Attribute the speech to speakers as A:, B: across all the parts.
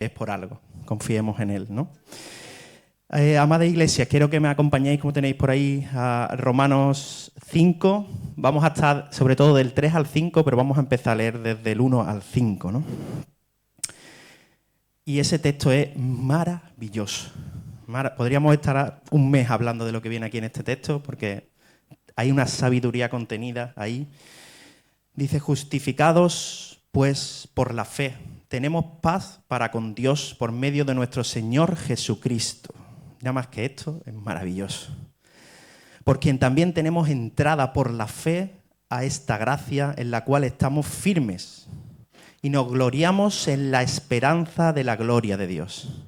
A: es por algo. Confiemos en Él, ¿no? Amada Iglesia, quiero que me acompañéis, como tenéis por ahí, a Romanos 5. Vamos a estar sobre todo del 3 al 5, pero vamos a empezar a leer desde el 1 al 5, ¿no? Y ese texto es maravilloso. Podríamos estar un mes hablando de lo que viene aquí en este texto, porque hay una sabiduría contenida ahí. Dice, justificados pues por la fe, tenemos paz para con Dios por medio de nuestro Señor Jesucristo. Nada más que esto es maravilloso. Por quien también tenemos entrada por la fe a esta gracia en la cual estamos firmes y nos gloriamos en la esperanza de la gloria de Dios.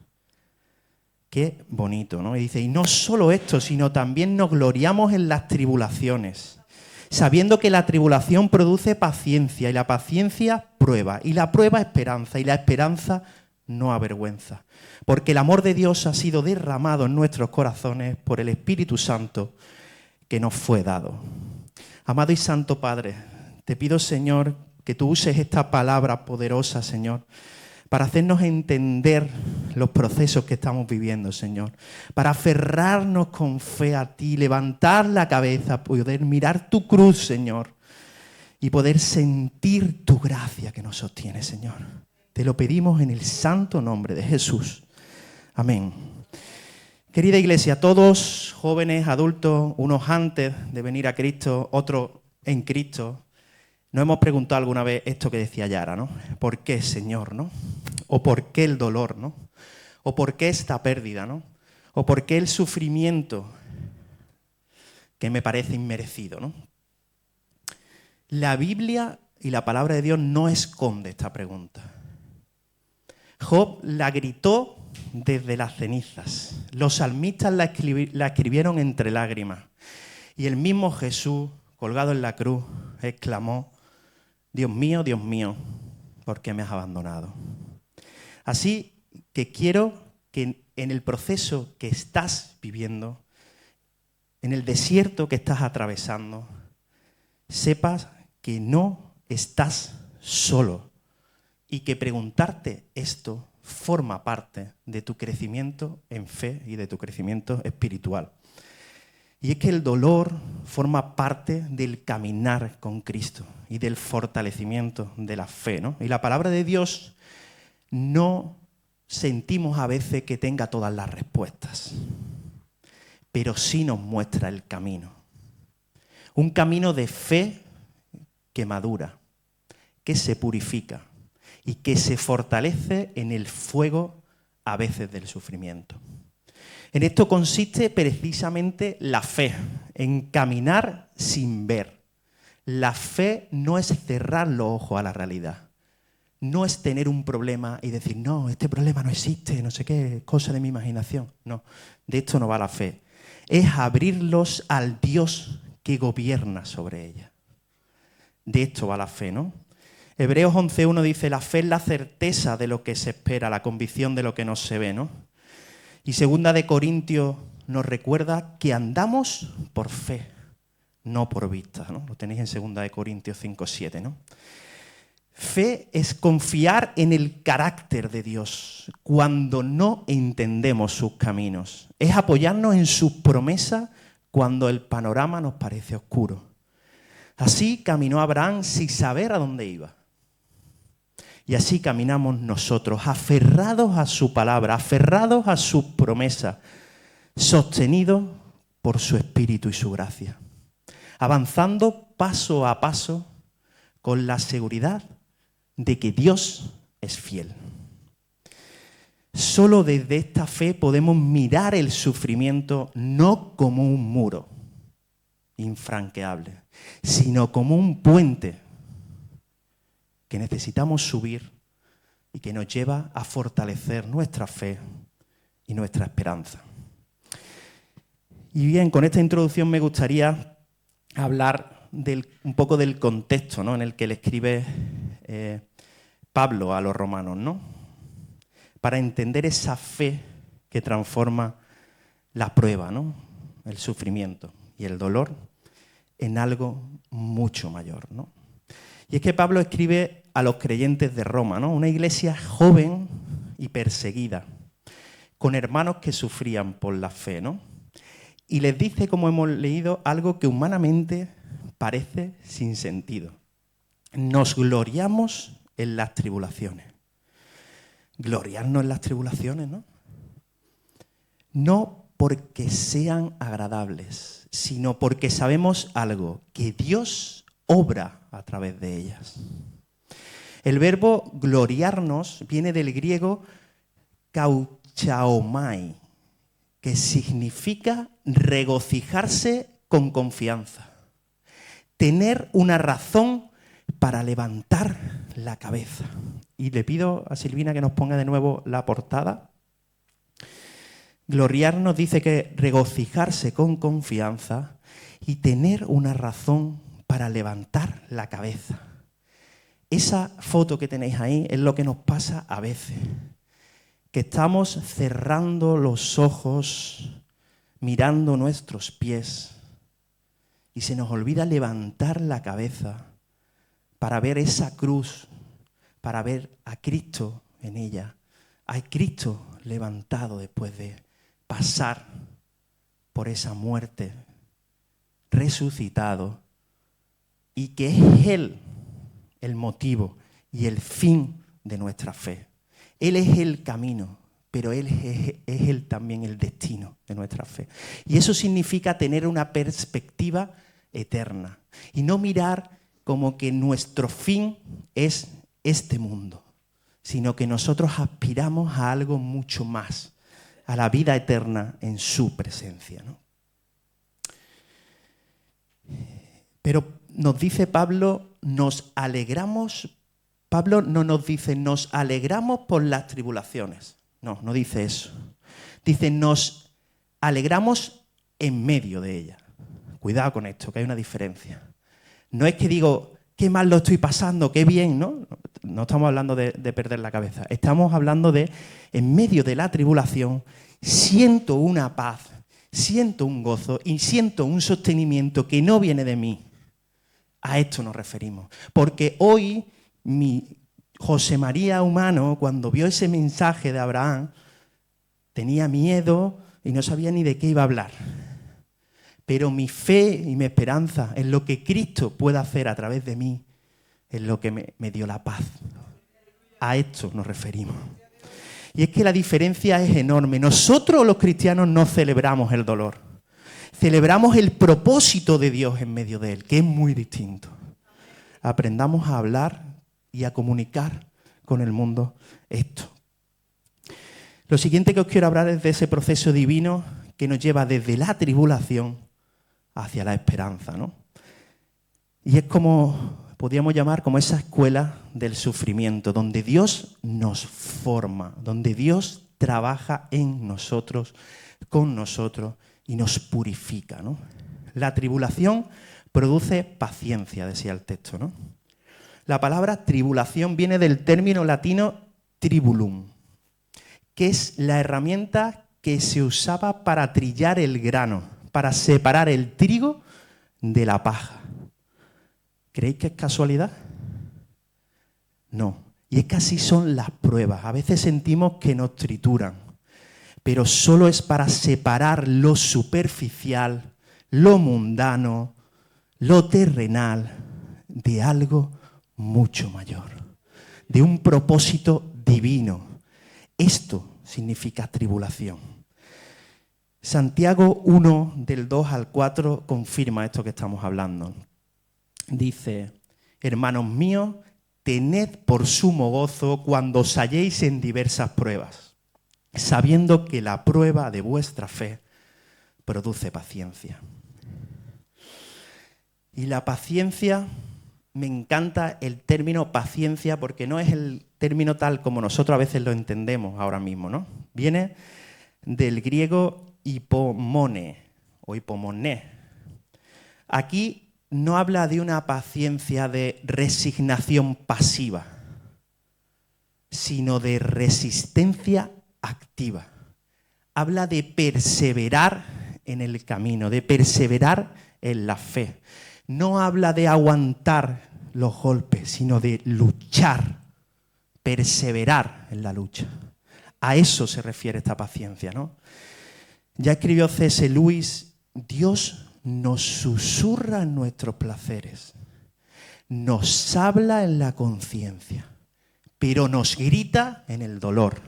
A: Qué bonito, ¿no? Y dice, y no solo esto, sino también nos gloriamos en las tribulaciones, sabiendo que la tribulación produce paciencia, y la paciencia prueba, y la prueba esperanza, y la esperanza no avergüenza. Porque el amor de Dios ha sido derramado en nuestros corazones por el Espíritu Santo que nos fue dado. Amado y Santo Padre, te pido, Señor, que tú uses esta palabra poderosa, Señor, para hacernos entender los procesos que estamos viviendo, Señor. Para aferrarnos con fe a ti, levantar la cabeza, poder mirar tu cruz, Señor, y poder sentir tu gracia que nos sostiene, Señor. Te lo pedimos en el santo nombre de Jesús. Amén. Querida Iglesia, todos, jóvenes, adultos, unos antes de venir a Cristo, otros en Cristo, nos hemos preguntado alguna vez esto que decía Yara, ¿no? ¿Por qué, Señor, no? ¿O por qué el dolor, no? ¿O por qué esta pérdida, no? ¿O por qué el sufrimiento que me parece inmerecido, no? La Biblia y la palabra de Dios no esconde esta pregunta. Job la gritó desde las cenizas. Los salmistas la escribieron entre lágrimas. Y el mismo Jesús, colgado en la cruz, exclamó, Dios mío, ¿por qué me has abandonado? Así que quiero que en el proceso que estás viviendo, en el desierto que estás atravesando, sepas que no estás solo y que preguntarte esto forma parte de tu crecimiento en fe y de tu crecimiento espiritual. Y es que el dolor forma parte del caminar con Cristo y del fortalecimiento de la fe, ¿no? Y la palabra de Dios no sentimos a veces que tenga todas las respuestas, pero sí nos muestra el camino. Un camino de fe que madura, que se purifica y que se fortalece en el fuego a veces del sufrimiento. En esto consiste precisamente la fe, en caminar sin ver. La fe no es cerrar los ojos a la realidad. No es tener un problema y decir, no, este problema no existe, no sé qué, cosa de mi imaginación. No, de esto no va la fe. Es abrirlos al Dios que gobierna sobre ella. De esto va la fe, ¿no? Hebreos 11.1 dice, la fe es la certeza de lo que se espera, la convicción de lo que no se ve, ¿no? Y 2 de Corintios nos recuerda que andamos por fe, no por vista, ¿no? Lo tenéis en 2 de Corintios 5.7, ¿no? Fe es confiar en el carácter de Dios cuando no entendemos sus caminos. Es apoyarnos en sus promesas cuando el panorama nos parece oscuro. Así caminó Abraham sin saber a dónde iba. Y así caminamos nosotros, aferrados a su palabra, aferrados a sus promesas, sostenidos por su espíritu y su gracia, avanzando paso a paso con la seguridad de que Dios es fiel. Solo desde esta fe podemos mirar el sufrimiento no como un muro infranqueable, sino como un puente que necesitamos subir y que nos lleva a fortalecer nuestra fe y nuestra esperanza. Y bien, con esta introducción me gustaría hablar un poco del contexto, ¿no?, en el que le escribe Pablo a los romanos, ¿no?, para entender esa fe que transforma la prueba, ¿no?, el sufrimiento y el dolor en algo mucho mayor, ¿no? Y es que Pablo escribe a los creyentes de Roma, ¿no?, una iglesia joven y perseguida, con hermanos que sufrían por la fe, ¿no? Y les dice, como hemos leído, algo que humanamente parece sin sentido. Nos gloriamos en las tribulaciones. Gloriarnos en las tribulaciones, ¿no? No porque sean agradables, sino porque sabemos algo, que Dios obra a través de ellas. El verbo gloriarnos viene del griego kauchaomai, que significa regocijarse con confianza, tener una razón para levantar la cabeza. Y le pido a Silvina que nos ponga de nuevo la portada. Gloriarnos dice que regocijarse con confianza y tener una razón para levantar la cabeza. Esa foto que tenéis ahí es lo que nos pasa a veces, que estamos cerrando los ojos, mirando nuestros pies y se nos olvida levantar la cabeza para ver esa cruz, para ver a Cristo en ella, a Cristo levantado después de pasar por esa muerte, resucitado, y que es Él el motivo y el fin de nuestra fe. Él es el camino, pero Él es Él también el destino de nuestra fe. Y eso significa tener una perspectiva eterna y no mirar como que nuestro fin es este mundo, sino que nosotros aspiramos a algo mucho más, a la vida eterna en su presencia, ¿no? Pero nos dice Pablo, Pablo no nos dice, nos alegramos por las tribulaciones. No, no dice eso. Dice, nos alegramos en medio de ellas. Cuidado con esto, que hay una diferencia. No es que digo, qué mal lo estoy pasando, qué bien, ¿no? No estamos hablando de perder la cabeza. Estamos hablando de, en medio de la tribulación, siento una paz, siento un gozo y siento un sostenimiento que no viene de mí. A esto nos referimos. Porque hoy mi José María humano, cuando vio ese mensaje de Abraham, tenía miedo y no sabía ni de qué iba a hablar. Pero mi fe y mi esperanza en lo que Cristo puede hacer a través de mí es lo que me dio la paz. A esto nos referimos. Y es que la diferencia es enorme. Nosotros los cristianos no celebramos el dolor. Celebramos el propósito de Dios en medio de él, que es muy distinto. Aprendamos a hablar y a comunicar con el mundo esto. Lo siguiente que os quiero hablar es de ese proceso divino que nos lleva desde la tribulación hacia la esperanza, ¿no? Y es como, podríamos llamar como esa escuela del sufrimiento, donde Dios nos forma, donde Dios trabaja en nosotros, con nosotros y nos purifica, ¿no? La tribulación produce paciencia, decía el texto, ¿no? La palabra tribulación viene del término latino tribulum, que es la herramienta que se usaba para trillar el grano, para separar el trigo de la paja. ¿Creéis que es casualidad? No. Y es que así son las pruebas. A veces sentimos que nos trituran, pero solo es para separar lo superficial, lo mundano, lo terrenal, de algo mucho mayor, de un propósito divino. Esto significa tribulación. Santiago 1, del 2 al 4, confirma esto que estamos hablando. Dice, hermanos míos, tened por sumo gozo cuando os halléis en diversas pruebas, sabiendo que la prueba de vuestra fe produce paciencia. Y la paciencia, me encanta el término paciencia porque no es el término tal como nosotros a veces lo entendemos ahora mismo, ¿no? Viene del griego hipomone o hipomoné. Aquí no habla de una paciencia de resignación pasiva, sino de resistencia activa. Habla de perseverar en el camino, de perseverar en la fe. No habla de aguantar los golpes, sino de luchar, perseverar en la lucha. A eso se refiere esta paciencia, ¿no? Ya escribió C.S. Lewis, Dios nos susurra en nuestros placeres, nos habla en la conciencia, pero nos grita en el dolor.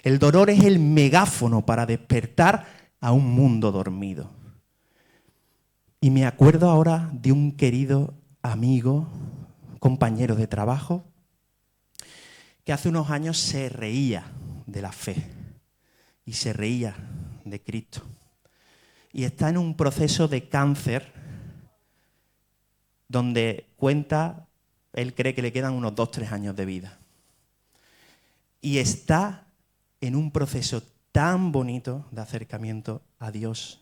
A: El dolor es el megáfono para despertar a un mundo dormido. Y me acuerdo ahora de un querido amigo, compañero de trabajo, que hace unos años se reía de la fe y se reía de Cristo. Y está en un proceso de cáncer donde cuenta, él cree que le quedan unos 2-3 años de vida. Y está en un proceso tan bonito de acercamiento a Dios,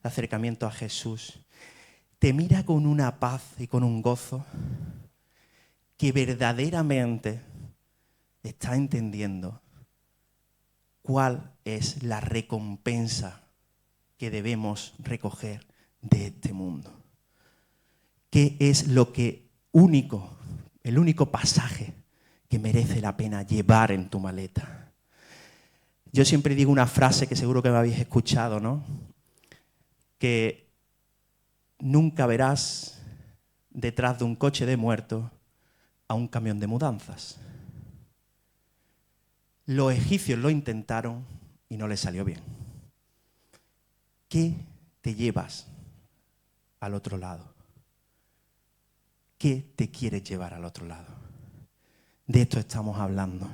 A: de acercamiento a Jesús. Te mira con una paz y con un gozo que verdaderamente está entendiendo cuál es la recompensa que debemos recoger de este mundo. ¿Qué es lo que el único pasaje que merece la pena llevar en tu maleta? Yo siempre digo una frase que seguro que me habéis escuchado, ¿no? Que nunca verás detrás de un coche de muertos a un camión de mudanzas. Los egipcios lo intentaron y no les salió bien. ¿Qué te llevas al otro lado? ¿Qué te quieres llevar al otro lado? De esto estamos hablando.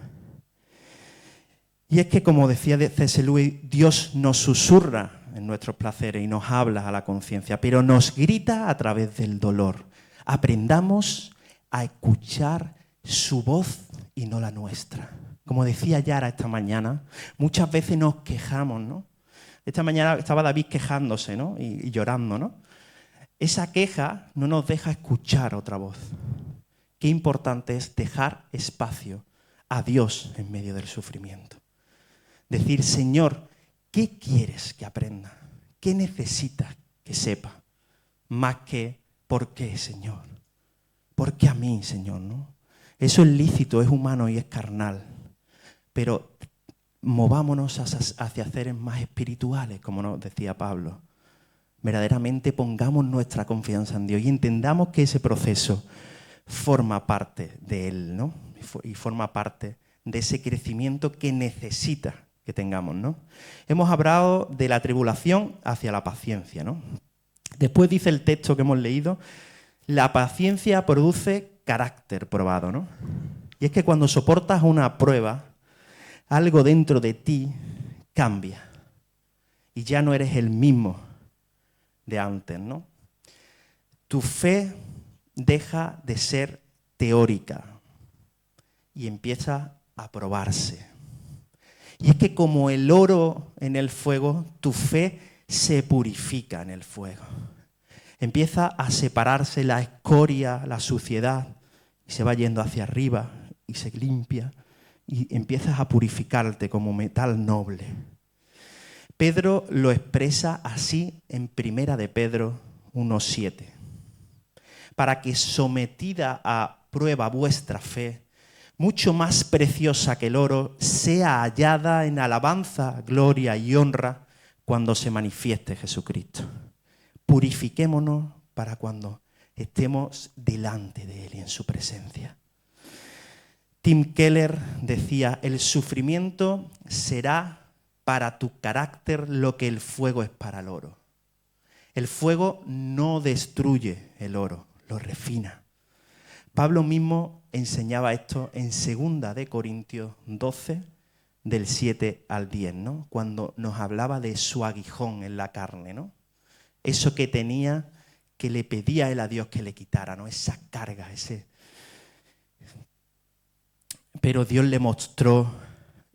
A: Y es que, como decía C.S. Lewis, Dios nos susurra en nuestros placeres y nos habla a la conciencia, pero nos grita a través del dolor. Aprendamos a escuchar su voz y no la nuestra. Como decía Yara esta mañana, muchas veces nos quejamos, ¿no? Esta mañana estaba David quejándose, ¿no? y llorando, ¿no? Esa queja no nos deja escuchar otra voz. Qué importante es dejar espacio a Dios en medio del sufrimiento. Decir, Señor, ¿qué quieres que aprenda? ¿Qué necesitas que sepa? Más que, ¿por qué, Señor? ¿Por qué a mí, Señor? ¿No? Eso es lícito, es humano y es carnal. Pero movámonos hacia seres más espirituales, como nos decía Pablo. Verdaderamente pongamos nuestra confianza en Dios y entendamos que ese proceso forma parte de Él, ¿no? Y forma parte de ese crecimiento que necesita que tengamos, ¿no? Hemos hablado de la tribulación hacia la paciencia, ¿no? Después dice el texto que hemos leído, la paciencia produce carácter probado, ¿no? Y es que cuando soportas una prueba, algo dentro de ti cambia y ya no eres el mismo de antes, ¿no? Tu fe deja de ser teórica y empieza a probarse. Y es que como el oro en el fuego, tu fe se purifica en el fuego. Empieza a separarse la escoria, la suciedad, y se va yendo hacia arriba y se limpia y empiezas a purificarte como metal noble. Pedro lo expresa así en Primera de Pedro 1:7. Para que sometida a prueba vuestra fe, mucho más preciosa que el oro, sea hallada en alabanza, gloria y honra cuando se manifieste Jesucristo. Purifiquémonos para cuando estemos delante de Él y en su presencia. Tim Keller decía, el sufrimiento será para tu carácter lo que el fuego es para el oro. El fuego no destruye el oro, lo refina. Pablo mismo enseñaba esto en 2 de Corintios 12, del 7 al 10, ¿no? Cuando nos hablaba de su aguijón en la carne, ¿no? Eso que tenía, que le pedía él a Dios que le quitara, ¿no? Esa carga, Pero Dios le mostró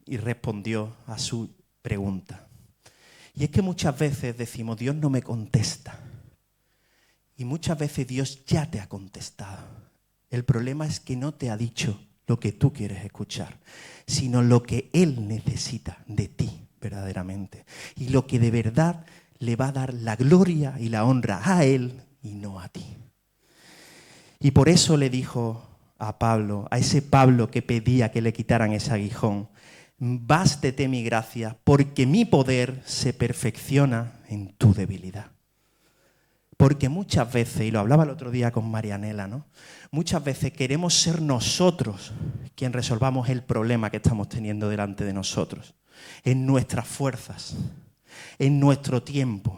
A: y respondió a su pregunta. Y es que muchas veces decimos, Dios no me contesta. Y muchas veces Dios ya te ha contestado. El problema es que no te ha dicho lo que tú quieres escuchar, sino lo que Él necesita de ti verdaderamente. Y lo que de verdad le va a dar la gloria y la honra a Él y no a ti. Y por eso le dijo a Pablo, a ese Pablo que pedía que le quitaran ese aguijón, bástete mi gracia, porque mi poder se perfecciona en tu debilidad. Porque muchas veces, y lo hablaba el otro día con Marianela, ¿no? Muchas veces queremos ser nosotros quien resolvamos el problema que estamos teniendo delante de nosotros, en nuestras fuerzas, en nuestro tiempo.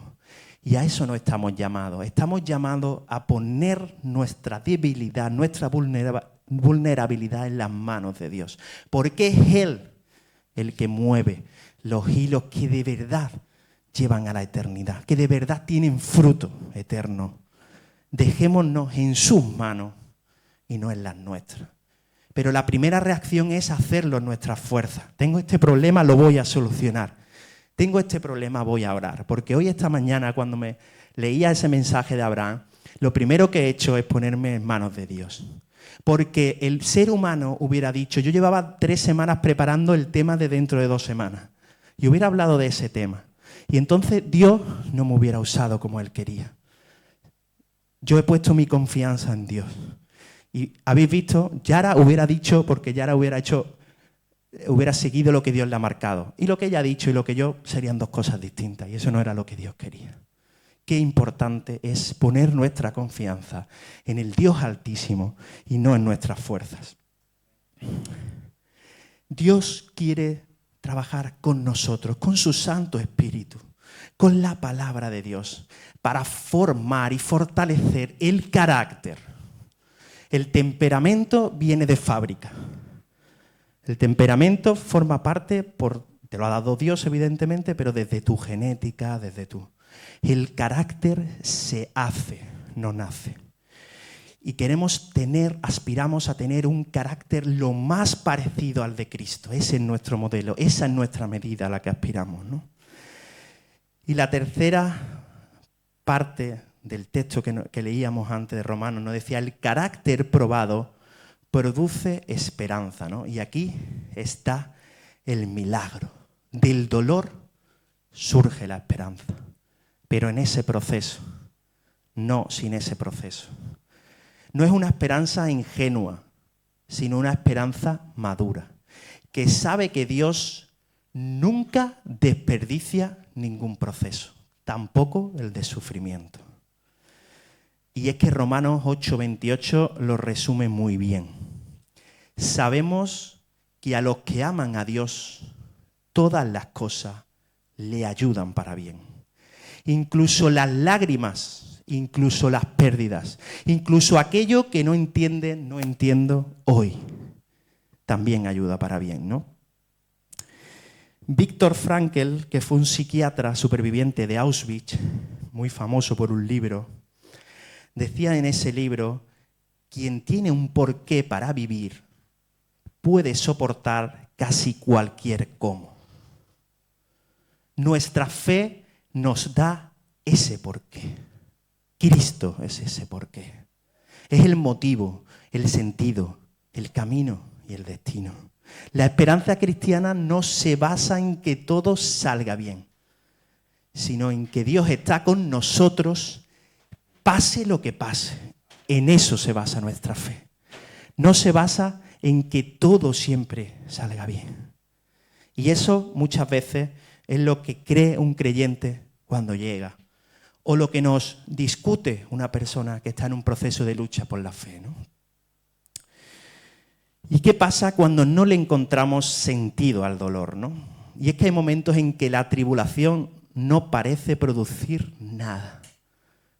A: Y a eso no estamos llamados. Estamos llamados a poner nuestra debilidad, nuestra vulnerabilidad en las manos de Dios. Porque es Él el que mueve los hilos que de verdad llevan a la eternidad, que de verdad tienen fruto eterno. Dejémonos en sus manos y no en las nuestras. Pero la primera reacción es hacerlo en nuestras fuerzas. Tengo este problema, lo voy a solucionar. Tengo este problema, voy a orar. Porque hoy, esta mañana, cuando me leía ese mensaje de Abraham, lo primero que he hecho es ponerme en manos de Dios. Porque el ser humano hubiera dicho, yo llevaba 3 semanas preparando el tema de dentro de 2 semanas. Y hubiera hablado de ese tema. Y entonces Dios no me hubiera usado como Él quería. Yo he puesto mi confianza en Dios. Y habéis visto, Yara hubiera dicho, porque Yara hubiera seguido lo que Dios le ha marcado. Y lo que ella ha dicho y lo que yo serían 2 cosas distintas. Y eso no era lo que Dios quería. Qué importante es poner nuestra confianza en el Dios Altísimo y no en nuestras fuerzas. Dios quiere trabajar con nosotros, con su Santo Espíritu, con la palabra de Dios, para formar y fortalecer el carácter. El temperamento viene de fábrica. El temperamento forma parte, te lo ha dado Dios evidentemente, pero desde tu genética, desde tu... El carácter se hace, no nace. Y aspiramos a tener un carácter lo más parecido al de Cristo. Ese es nuestro modelo, esa es nuestra medida a la que aspiramos, ¿no? Y la tercera parte del texto que leíamos antes de Romanos nos decía, el carácter probado produce esperanza, ¿no? Y aquí está el milagro. Del dolor surge la esperanza. Pero en ese proceso, no sin ese proceso. No es una esperanza ingenua, sino una esperanza madura, que sabe que Dios nunca desperdicia ningún proceso, tampoco el de sufrimiento. Y es que Romanos 8:28 lo resume muy bien. Sabemos que a los que aman a Dios, todas las cosas le ayudan para bien. Incluso las lágrimas, incluso las pérdidas, incluso aquello que no entiendo hoy, también ayuda para bien, ¿no? Viktor Frankl, que fue un psiquiatra superviviente de Auschwitz, muy famoso por un libro, decía en ese libro, quien tiene un porqué para vivir puede soportar casi cualquier cómo. Nuestra fe nos da ese porqué. Cristo es ese porqué. Es el motivo, el sentido, el camino y el destino. La esperanza cristiana no se basa en que todo salga bien, sino en que Dios está con nosotros, pase lo que pase. En eso se basa nuestra fe. No se basa en que todo siempre salga bien. Y eso muchas veces es lo que cree un creyente cuando llega, o lo que nos discute una persona que está en un proceso de lucha por la fe, ¿no? ¿Y qué pasa cuando no le encontramos sentido al dolor, ¿no? Y es que hay momentos en que la tribulación no parece producir nada.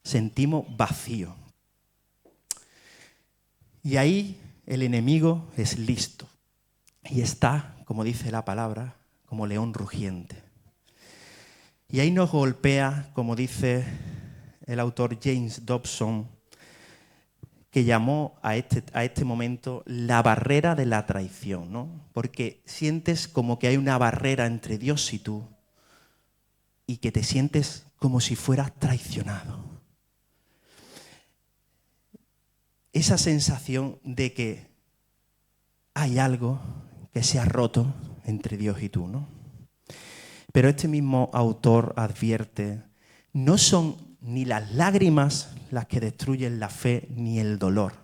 A: Sentimos vacío. Y ahí el enemigo es listo. Y está, como dice la palabra, como león rugiente. Y ahí nos golpea, como dice el autor James Dobson, que llamó a este momento la barrera de la traición, ¿no? Porque sientes como que hay una barrera entre Dios y tú y que te sientes como si fueras traicionado. Esa sensación de que hay algo que se ha roto entre Dios y tú, ¿no? Pero este mismo autor advierte, no son ni las lágrimas las que destruyen la fe ni el dolor,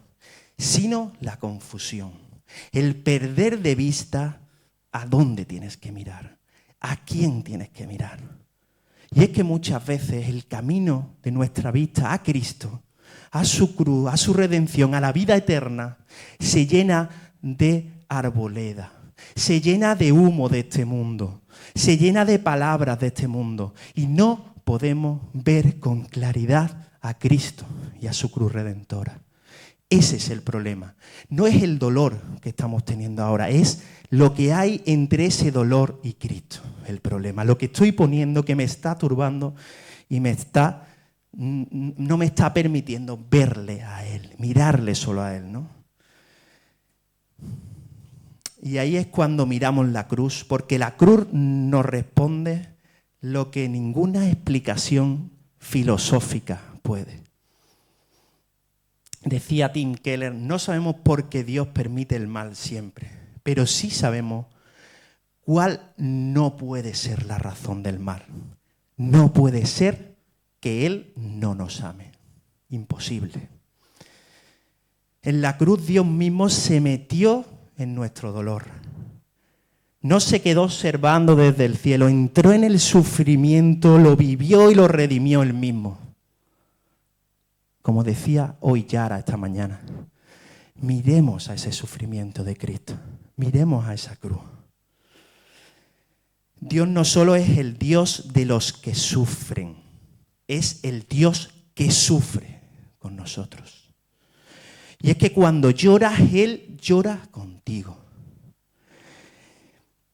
A: sino la confusión, el perder de vista ¿A dónde tienes que mirar? ¿A quién tienes que mirar? Y es que muchas veces el camino de nuestra vista a Cristo, a su cruz, a su redención, a la vida eterna, se llena de arboleda, se llena de humo de este mundo, se llena de palabras de este mundo y no podemos ver con claridad a Cristo y a su cruz redentora. Ese es el problema. No es el dolor que estamos teniendo ahora, es lo que hay entre ese dolor y Cristo, el problema. Lo que estoy poniendo que me está turbando y no me está permitiendo verle a Él, mirarle solo a Él, ¿no? Y ahí es cuando miramos la cruz, porque la cruz nos responde lo que ninguna explicación filosófica puede. Decía Tim Keller, no sabemos por qué Dios permite el mal siempre, pero sí sabemos cuál no puede ser la razón del mal. No puede ser que Él no nos ame. Imposible. En la cruz Dios mismo se metió en nuestro dolor. No se quedó observando desde el cielo, entró en el sufrimiento, lo vivió y lo redimió Él mismo. Como decía hoy Yara esta mañana, miremos a ese sufrimiento de Cristo, miremos a esa cruz. Dios no solo es el Dios de los que sufren, es el Dios que sufre con nosotros. Y es que cuando lloras, Él llora contigo.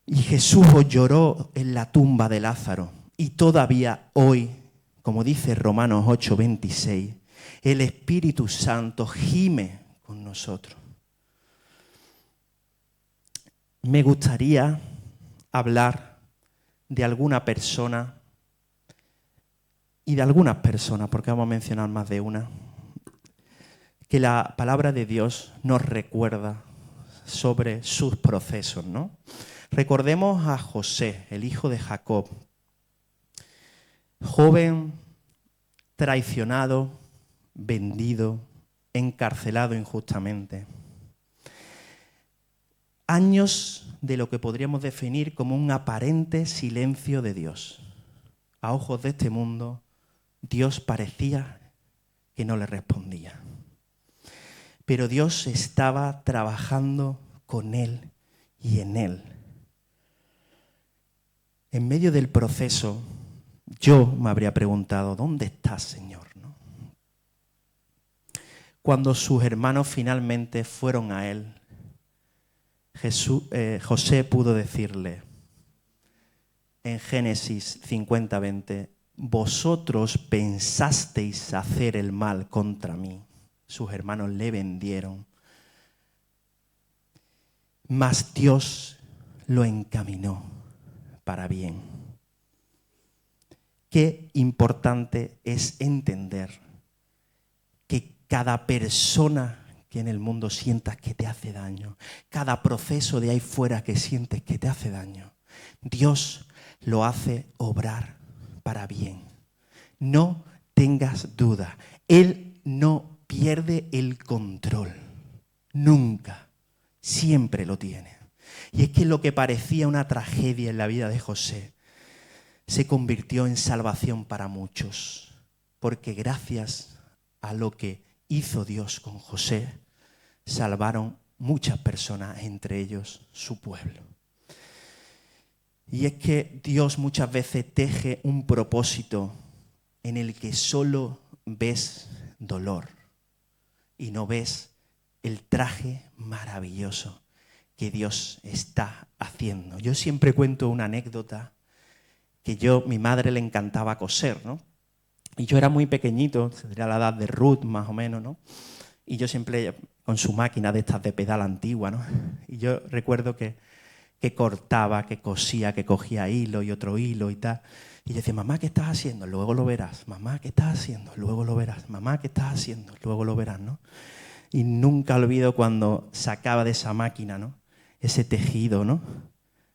A: Y Jesús lloró en la tumba de Lázaro. Y todavía hoy, como dice Romanos 8:26, el Espíritu Santo gime con nosotros. Me gustaría hablar de alguna persona y de algunas personas, porque vamos a mencionar más de una, que la palabra de Dios nos recuerda sobre sus procesos, ¿no? Recordemos a José, el hijo de Jacob, joven, traicionado, vendido, encarcelado injustamente. Años de lo que podríamos definir como un aparente silencio de Dios. A ojos de este mundo, Dios parecía que no le respondía. Pero Dios estaba trabajando con él y en él. En medio del proceso, yo me habría preguntado, ¿dónde estás, Señor? ¿No? Cuando sus hermanos finalmente fueron a él, José pudo decirle en Génesis 50:20, vosotros pensasteis hacer el mal contra mí. Sus hermanos le vendieron, mas Dios lo encaminó para bien. Qué importante es entender que cada persona que en el mundo sientas que te hace daño, cada proceso de ahí fuera que sientes que te hace daño, Dios lo hace obrar para bien. No tengas duda, Él no pierde el control, nunca, siempre lo tiene. Y es que lo que parecía una tragedia en la vida de José se convirtió en salvación para muchos, porque gracias a lo que hizo Dios con José, salvaron muchas personas, entre ellos su pueblo. Y es que Dios muchas veces teje un propósito en el que solo ves dolor y no ves el traje maravilloso que Dios está haciendo. Yo siempre cuento una anécdota que mi madre le encantaba coser, ¿no? Y yo era muy pequeñito, tendría la edad de Ruth más o menos, ¿no? Y yo siempre con su máquina de estas de pedal antigua, ¿no? Y yo recuerdo que cortaba, que cosía, que cogía hilo y otro hilo y tal. Y yo decía, mamá, ¿qué estás haciendo? Luego lo verás. Mamá, ¿qué estás haciendo? Luego lo verás. Mamá, ¿qué estás haciendo? Luego lo verás, ¿no? Y nunca olvido cuando sacaba de esa máquina, ¿no? Ese tejido, ¿no?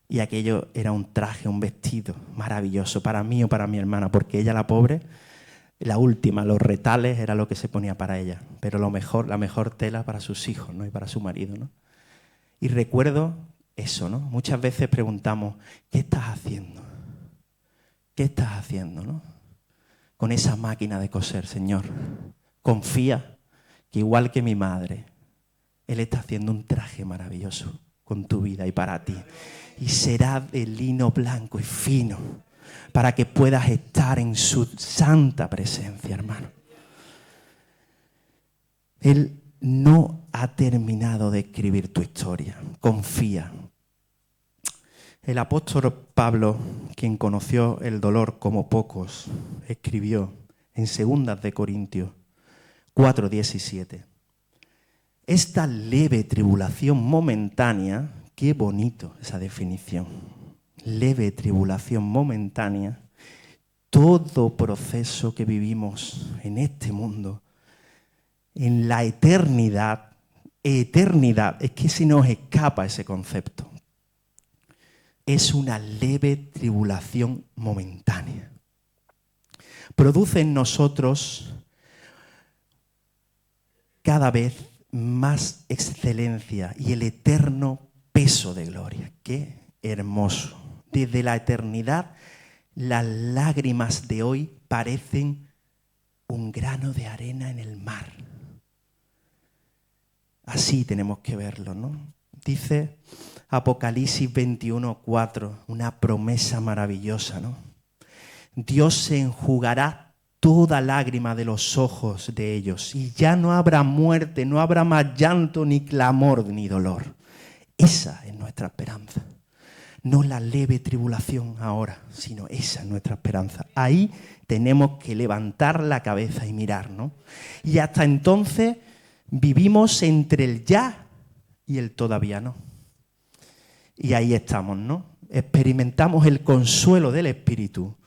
A: Y aquello era un traje, un vestido maravilloso para mí o para mi hermana, porque ella, la pobre, la última, los retales era lo que se ponía para ella, pero la mejor tela para sus hijos, ¿no? Y para su marido, ¿no? Y recuerdo eso, ¿no? Muchas veces preguntamos, ¿qué estás haciendo? ¿Qué estás haciendo, no? Con esa máquina de coser, Señor. Confía que igual que mi madre, Él está haciendo un traje maravilloso con tu vida y para ti. Y será de lino blanco y fino para que puedas estar en su santa presencia, hermano. Él no ha terminado de escribir tu historia. Confía. El apóstol Pablo, quien conoció el dolor como pocos, escribió en 2 de Corintios 4:17. Esta leve tribulación momentánea, qué bonito esa definición, leve tribulación momentánea, todo proceso que vivimos en este mundo, en la eternidad, es que se nos escapa ese concepto. Es una leve tribulación momentánea. Produce en nosotros cada vez más excelencia y el eterno peso de gloria. ¡Qué hermoso! Desde la eternidad, las lágrimas de hoy parecen un grano de arena en el mar. Así tenemos que verlo, ¿no? Dice Apocalipsis 21:4, una promesa maravillosa, ¿no? Dios se enjugará toda lágrima de los ojos de ellos y ya no habrá muerte, no habrá más llanto, ni clamor, ni dolor. Esa es nuestra esperanza. No la leve tribulación ahora, sino esa es nuestra esperanza. Ahí tenemos que levantar la cabeza y mirar, ¿no? Y hasta entonces vivimos entre el ya y el todavía no. Y ahí estamos, ¿no? Experimentamos el consuelo del Espíritu,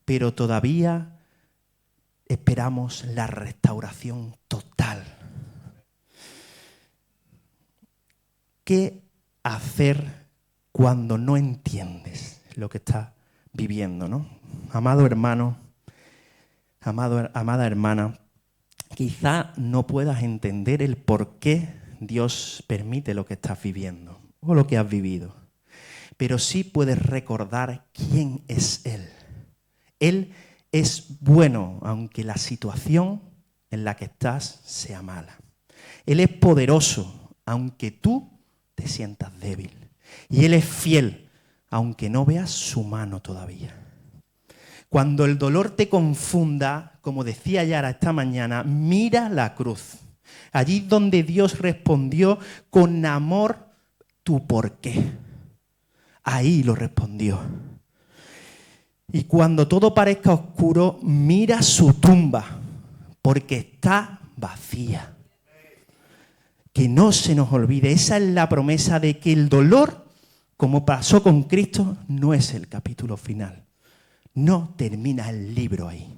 A: pero todavía esperamos la restauración total. ¿Qué hacer cuando no entiendes lo que estás viviendo, ¿no? Amado hermano, amada hermana, quizá no puedas entender el por qué Dios permite lo que estás viviendo o lo que has vivido, pero sí puedes recordar quién es Él. Él es bueno, aunque la situación en la que estás sea mala. Él es poderoso, aunque tú te sientas débil. Y Él es fiel, aunque no veas su mano todavía. Cuando el dolor te confunda, como decía Yara esta mañana, mira la cruz. Allí donde Dios respondió con amor tu por qué. Ahí lo respondió. Y cuando todo parezca oscuro, mira su tumba, porque está vacía. Que no se nos olvide, esa es la promesa de que el dolor, como pasó con Cristo, no es el capítulo final. No termina el libro ahí.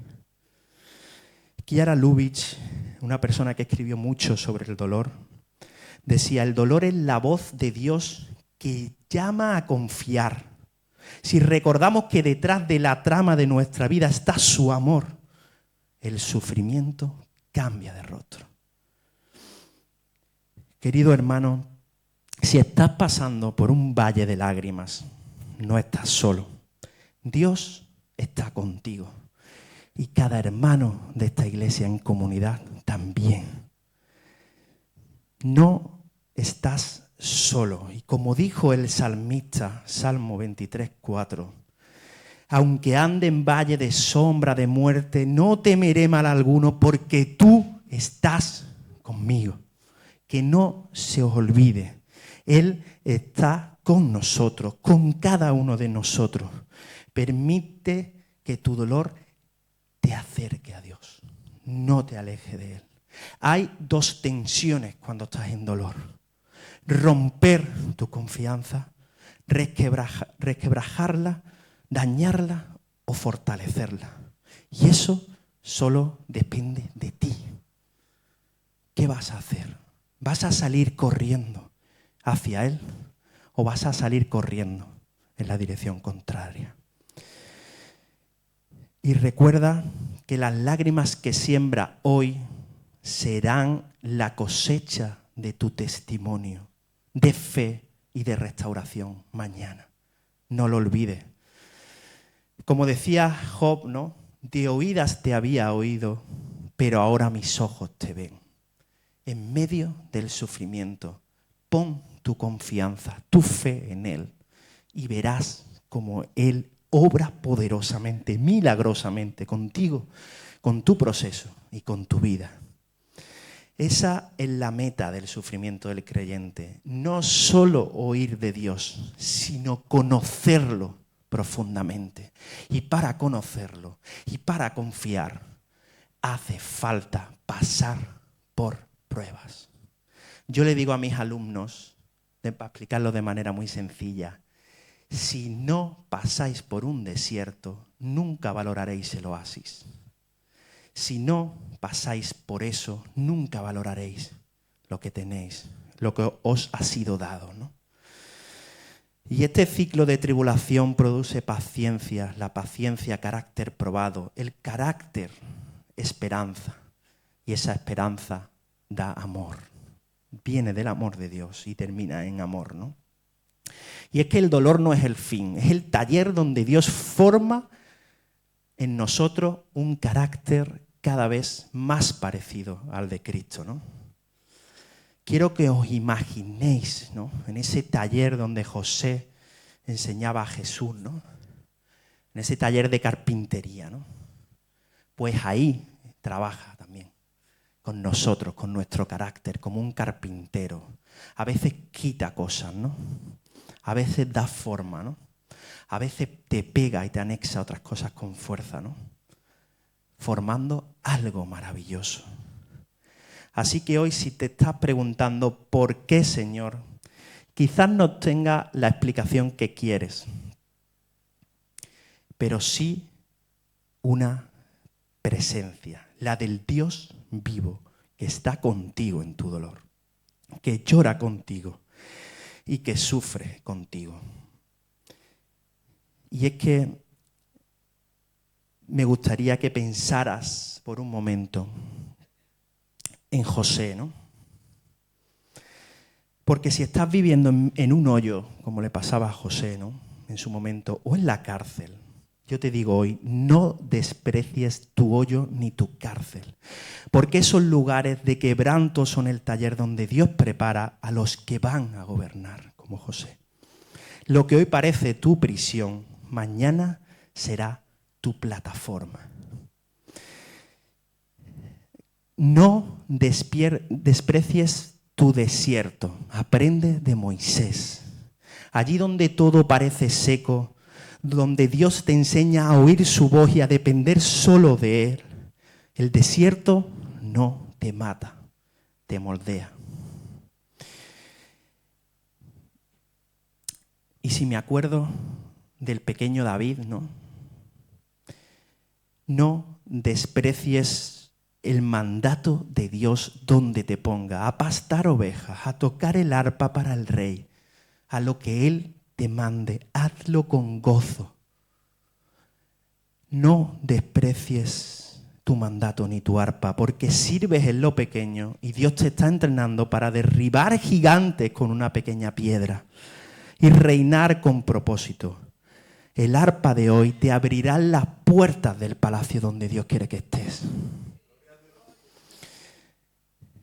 A: Kiara Lubitsch, una persona que escribió mucho sobre el dolor, decía, el dolor es la voz de Dios que llama a confiar. Si recordamos que detrás de la trama de nuestra vida está su amor, el sufrimiento cambia de rostro. Querido hermano, si estás pasando por un valle de lágrimas, no estás solo. Dios está contigo. Y cada hermano de esta iglesia en comunidad también. No estás solo. Y como dijo el salmista, Salmo 23:4, aunque ande en valle de sombra de muerte, no temeré mal alguno, porque tú estás conmigo. Que no se os olvide, Él está con nosotros, con cada uno de nosotros. Permite que tu dolor te acerque a Dios, no te aleje de Él. Hay dos tensiones cuando estás en dolor. Romper tu confianza, resquebrajarla, dañarla o fortalecerla. Y eso solo depende de ti. ¿Qué vas a hacer? ¿Vas a salir corriendo hacia Él o vas a salir corriendo en la dirección contraria? Y recuerda que las lágrimas que siembra hoy serán la cosecha de tu testimonio de fe y de restauración mañana. No lo olvides. Como decía Job, ¿no? De oídas te había oído, pero ahora mis ojos te ven. En medio del sufrimiento, pon tu confianza, tu fe en Él y verás cómo Él obra poderosamente, milagrosamente contigo, con tu proceso y con tu vida. Esa es la meta del sufrimiento del creyente. No solo oír de Dios, sino conocerlo profundamente. Y para conocerlo y para confiar, hace falta pasar por pruebas. Yo le digo a mis alumnos, para explicarlo de manera muy sencilla, si no pasáis por un desierto, nunca valoraréis el oasis. Si no pasáis por eso, nunca valoraréis lo que tenéis, lo que os ha sido dado, ¿no? Y este ciclo de tribulación produce paciencia, la paciencia, carácter probado, el carácter, esperanza, y esa esperanza da amor. Viene del amor de Dios y termina en amor, ¿no? Y es que el dolor no es el fin, es el taller donde Dios forma en nosotros un carácter cada vez más parecido al de Cristo, ¿no? Quiero que os imaginéis, ¿no? En ese taller donde José enseñaba a Jesús, ¿no? En ese taller de carpintería, ¿no? Pues ahí trabaja también con nosotros, con nuestro carácter, como un carpintero. A veces quita cosas, ¿no? A veces da forma, ¿no? A veces te pega y te anexa otras cosas con fuerza, ¿no? Formando algo maravilloso. Así que hoy, si te estás preguntando ¿por qué, Señor?, quizás no tenga la explicación que quieres, pero sí una presencia, la del Dios vivo, que está contigo en tu dolor, que llora contigo y que sufre contigo. Y es que me gustaría que pensaras por un momento en José, ¿no? Porque si estás viviendo en un hoyo, como le pasaba a José, ¿no?, en su momento, o en la cárcel, yo te digo hoy, no desprecies tu hoyo ni tu cárcel, porque esos lugares de quebranto son el taller donde Dios prepara a los que van a gobernar, como José. Lo que hoy parece tu prisión, mañana será tu plataforma. No desprecies tu desierto. Aprende de Moisés. Allí donde todo parece seco, donde Dios te enseña a oír su voz y a depender solo de Él, el desierto no te mata, te moldea. Y si me acuerdo del pequeño David, ¿no? No desprecies el mandato de Dios donde te ponga, a pastar ovejas, a tocar el arpa para el rey, a lo que Él te mande, hazlo con gozo. No desprecies tu mandato ni tu arpa, porque sirves en lo pequeño y Dios te está entrenando para derribar gigantes con una pequeña piedra y reinar con propósito. El arpa de hoy te abrirá las puertas del palacio donde Dios quiere que estés.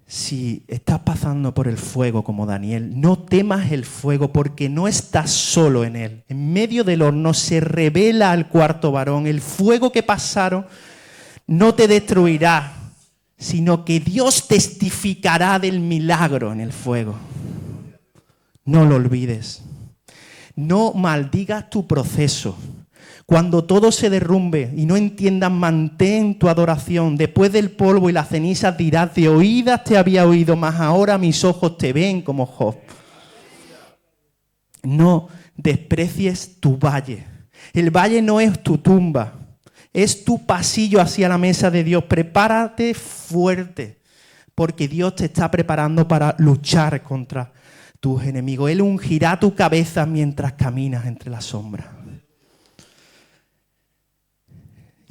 A: Si estás pasando por el fuego como Daniel, no temas el fuego porque no estás solo en él. En medio del horno se revela al cuarto varón. El fuego que pasaron no te destruirá, sino que Dios testificará del milagro en el fuego. No lo olvides. No maldigas tu proceso. Cuando todo se derrumbe y no entiendas, mantén tu adoración. Después del polvo y las cenizas dirás, de oídas te había oído, mas ahora mis ojos te ven, como Job. No desprecies tu valle. El valle no es tu tumba, es tu pasillo hacia la mesa de Dios. Prepárate fuerte, porque Dios te está preparando para luchar contra tus enemigos. Él ungirá tu cabeza mientras caminas entre las sombras.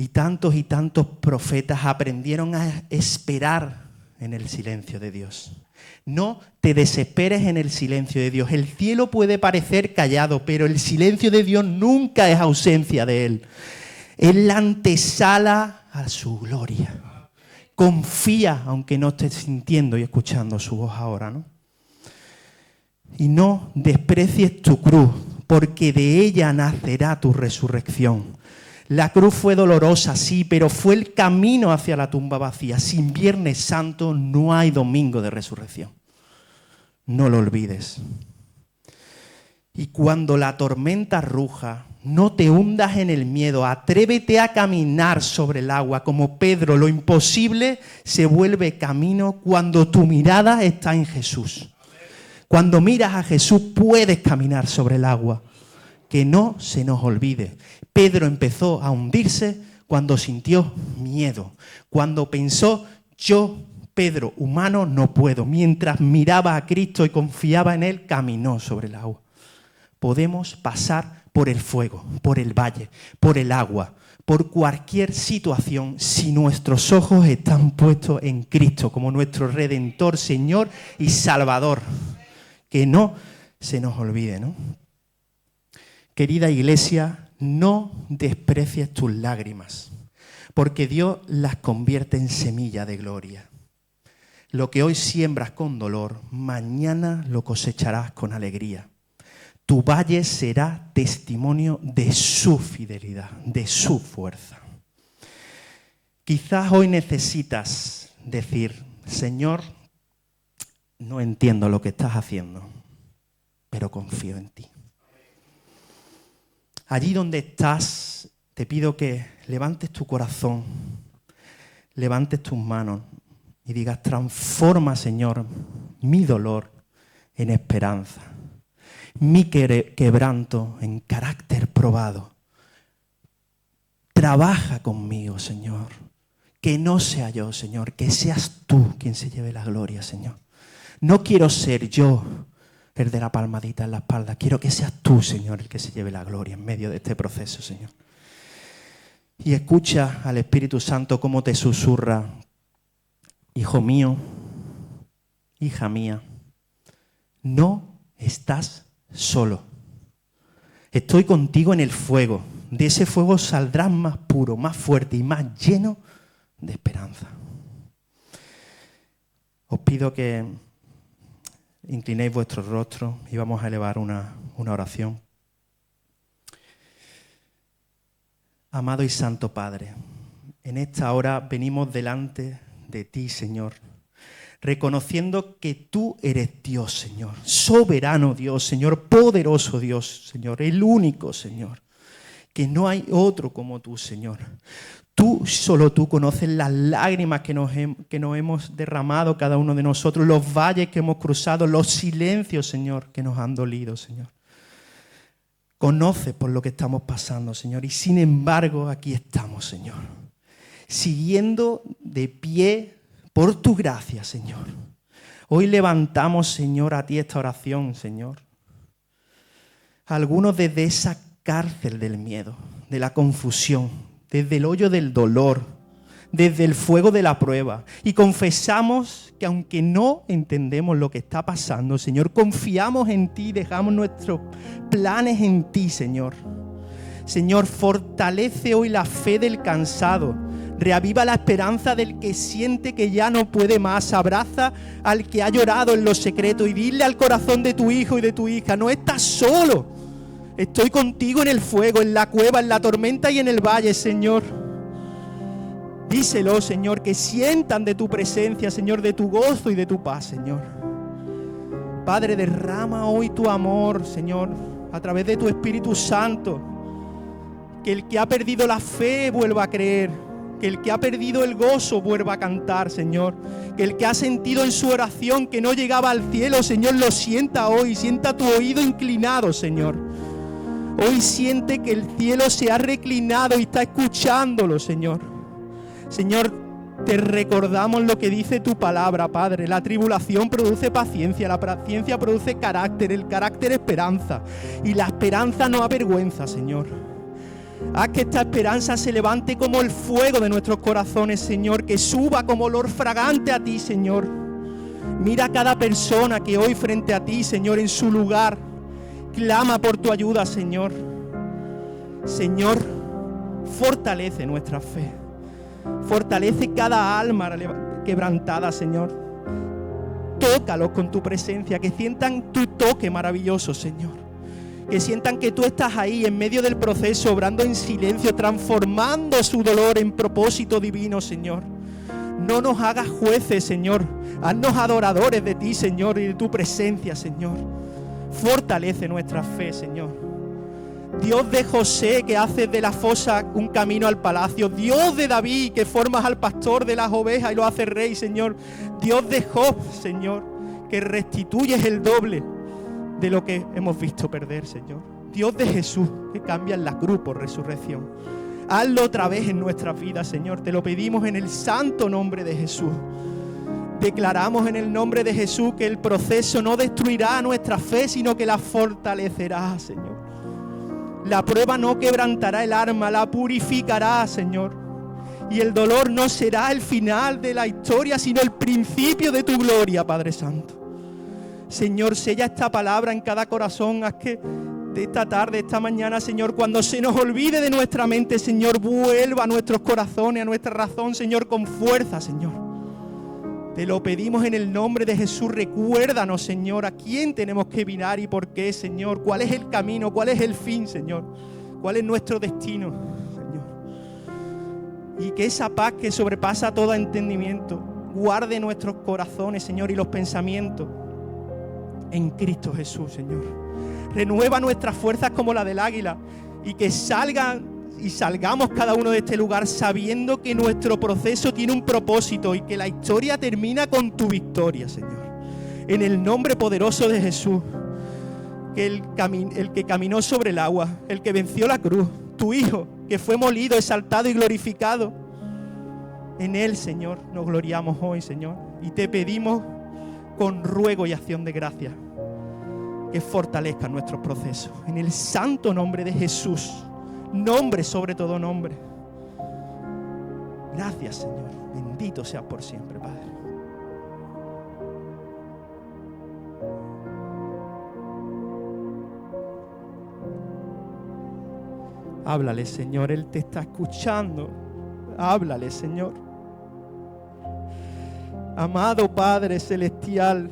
A: Y tantos profetas aprendieron a esperar en el silencio de Dios. No te desesperes en el silencio de Dios. El cielo puede parecer callado, pero el silencio de Dios nunca es ausencia de Él. Es la antesala a su gloria. Confía, aunque no estés sintiendo y escuchando su voz ahora, ¿no? Y no desprecies tu cruz, porque de ella nacerá tu resurrección. La cruz fue dolorosa, sí, pero fue el camino hacia la tumba vacía. Sin Viernes Santo no hay domingo de resurrección. No lo olvides. Y cuando la tormenta ruja, no te hundas en el miedo. Atrévete a caminar sobre el agua. Como Pedro, lo imposible se vuelve camino cuando tu mirada está en Jesús. Cuando miras a Jesús puedes caminar sobre el agua. Que no se nos olvide. Pedro empezó a hundirse cuando sintió miedo. Cuando pensó, yo, Pedro, humano, no puedo. Mientras miraba a Cristo y confiaba en Él, caminó sobre el agua. Podemos pasar por el fuego, por el valle, por el agua, por cualquier situación si nuestros ojos están puestos en Cristo como nuestro Redentor, Señor y Salvador. Que no se nos olvide, ¿no? Querida iglesia, no desprecies tus lágrimas, porque Dios las convierte en semilla de gloria. Lo que hoy siembras con dolor, mañana lo cosecharás con alegría. Tu valle será testimonio de su fidelidad, de su fuerza. Quizás hoy necesitas decir, Señor, no entiendo lo que estás haciendo, pero confío en ti. Allí donde estás, te pido que levantes tu corazón, levantes tus manos y digas, transforma, Señor, mi dolor en esperanza, mi quebranto en carácter probado. Trabaja conmigo, Señor, que no sea yo, Señor, que seas tú quien se lleve la gloria, Señor. No quiero ser yo el de la palmadita en la espalda. Quiero que seas tú, Señor, el que se lleve la gloria en medio de este proceso, Señor. Y escucha al Espíritu Santo cómo te susurra, hijo mío, hija mía, no estás solo. Estoy contigo en el fuego. De ese fuego saldrás más puro, más fuerte y más lleno de esperanza. Os pido que inclinéis vuestros rostros y vamos a elevar una oración. Amado y Santo Padre, en esta hora venimos delante de ti, Señor, reconociendo que tú eres Dios, Señor, soberano Dios, Señor, poderoso Dios, Señor, el único, Señor, que no hay otro como tú, Señor. Solo tú conoces las lágrimas que nos hemos derramado cada uno de nosotros, los valles que hemos cruzado, los silencios, Señor, que nos han dolido, Señor. Conoces por lo que estamos pasando, Señor, y sin embargo aquí estamos, Señor, siguiendo de pie por tu gracia, Señor. Hoy levantamos, Señor, a ti esta oración, Señor. Algunos desde esa cárcel del miedo, de la confusión, desde el hoyo del dolor, desde el fuego de la prueba. Y confesamos que aunque no entendemos lo que está pasando, Señor, confiamos en ti, dejamos nuestros planes en ti, Señor. Señor, fortalece hoy la fe del cansado. Reaviva la esperanza del que siente que ya no puede más. Abraza al que ha llorado en lo secreto y dile al corazón de tu hijo y de tu hija, no estás solo. Estoy contigo en el fuego, en la cueva, en la tormenta y en el valle, Señor. Díselo, Señor, que sientan de tu presencia, Señor, de tu gozo y de tu paz, Señor. Padre, derrama hoy tu amor, Señor, a través de tu Espíritu Santo. Que el que ha perdido la fe vuelva a creer. Que el que ha perdido el gozo vuelva a cantar, Señor. Que el que ha sentido en su oración que no llegaba al cielo, Señor, lo sienta hoy. Sienta tu oído inclinado, Señor. Hoy siente que el cielo se ha reclinado y está escuchándolo, Señor. Señor, te recordamos lo que dice tu palabra, Padre. La tribulación produce paciencia, la paciencia produce carácter, el carácter esperanza. Y la esperanza no avergüenza, Señor. Haz que esta esperanza se levante como el fuego de nuestros corazones, Señor, que suba como olor fragante a ti, Señor. Mira a cada persona que hoy frente a ti, Señor, en su lugar, clama por tu ayuda, Señor. Señor, fortalece nuestra fe. Fortalece cada alma quebrantada, Señor. Tócalos con tu presencia, que sientan tu toque maravilloso, Señor. Que sientan que tú estás ahí en medio del proceso, obrando en silencio, transformando su dolor en propósito divino, Señor. No nos hagas jueces, Señor. Haznos adoradores de ti, Señor, y de tu presencia, Señor. Fortalece nuestra fe, Señor. Dios de José, que haces de la fosa un camino al palacio. Dios de David, que formas al pastor de las ovejas y lo haces rey, Señor. Dios de Job, Señor, que restituyes el doble de lo que hemos visto perder, Señor. Dios de Jesús, que cambias la cruz por resurrección. Hazlo otra vez en nuestras vidas, Señor. Te lo pedimos en el santo nombre de Jesús. Declaramos en el nombre de Jesús que el proceso no destruirá nuestra fe, sino que la fortalecerá, Señor. La prueba no quebrantará el alma, la purificará, Señor. Y el dolor no será el final de la historia, sino el principio de tu gloria, Padre Santo. Señor, sella esta palabra en cada corazón. Haz que de esta tarde, esta mañana, Señor, cuando se nos olvide de nuestra mente, Señor, vuelva a nuestros corazones, a nuestra razón, Señor, con fuerza, Señor. Te lo pedimos en el nombre de Jesús. Recuérdanos, Señor, a quién tenemos que mirar y por qué, Señor. ¿Cuál es el camino? ¿Cuál es el fin, Señor? ¿Cuál es nuestro destino, Señor? Y que esa paz que sobrepasa todo entendimiento guarde nuestros corazones, Señor, y los pensamientos en Cristo Jesús, Señor. Renueva nuestras fuerzas como la del águila y que salgamos cada uno de este lugar sabiendo que nuestro proceso tiene un propósito y que la historia termina con tu victoria, Señor. En el nombre poderoso de Jesús, que el que caminó sobre el agua, el que venció la cruz, tu Hijo, que fue molido, exaltado y glorificado. En Él, Señor, nos gloriamos hoy, Señor. Y te pedimos con ruego y acción de gracias que fortalezcan nuestros procesos. En el santo nombre de Jesús, nombre sobre todo nombre. Gracias, Señor. Bendito seas por siempre, Padre. Háblale, Señor. Él te está escuchando. Háblale, Señor. Amado Padre Celestial,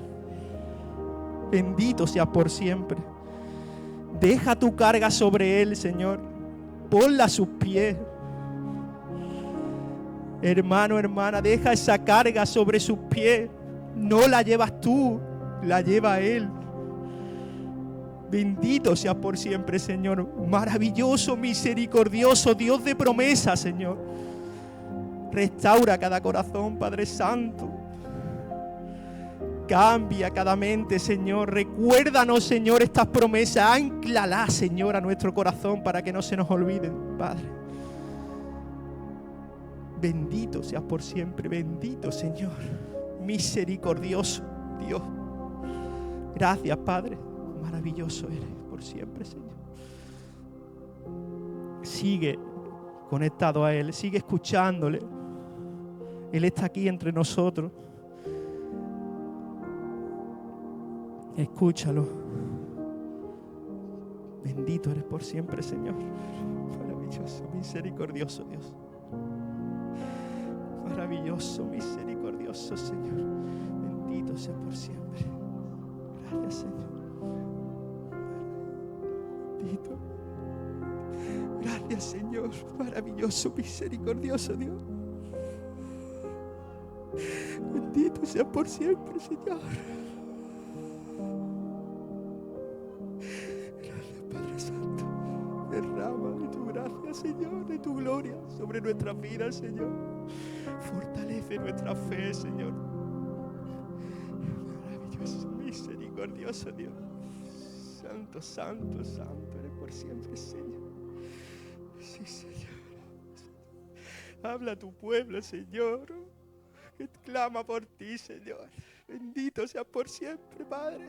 A: bendito seas por siempre. Deja tu carga sobre Él, Señor. Ponla a sus pies. Hermano, hermana, deja esa carga sobre sus pies. No la llevas tú, la lleva Él. Bendito seas por siempre, Señor. Maravilloso, misericordioso, Dios de promesa, Señor. Restaura cada corazón, Padre Santo. Cambia cada mente, Señor. Recuérdanos, Señor, estas promesas. Ánclalas, Señor, a nuestro corazón para que no se nos olviden, Padre. Bendito seas por siempre. Bendito, Señor. Misericordioso Dios. Gracias, Padre. Maravilloso eres por siempre, Señor. Sigue conectado a Él. Sigue escuchándole. Él está aquí entre nosotros. Escúchalo. Bendito eres por siempre, Señor. Maravilloso, misericordioso Dios. Maravilloso, misericordioso Señor. Bendito sea por siempre. Gracias, Señor. Bendito. Gracias, Señor. Maravilloso, misericordioso Dios. Bendito sea por siempre, Señor. Derrama de tu gracia, Señor, de tu gloria sobre nuestras vidas, Señor. Fortalece nuestra fe, Señor. Maravilloso, misericordioso Dios. Santo, santo, santo eres por siempre, Señor. Sí, Señor. Habla a tu pueblo, Señor, que clama por ti, Señor. Bendito seas por siempre, Padre.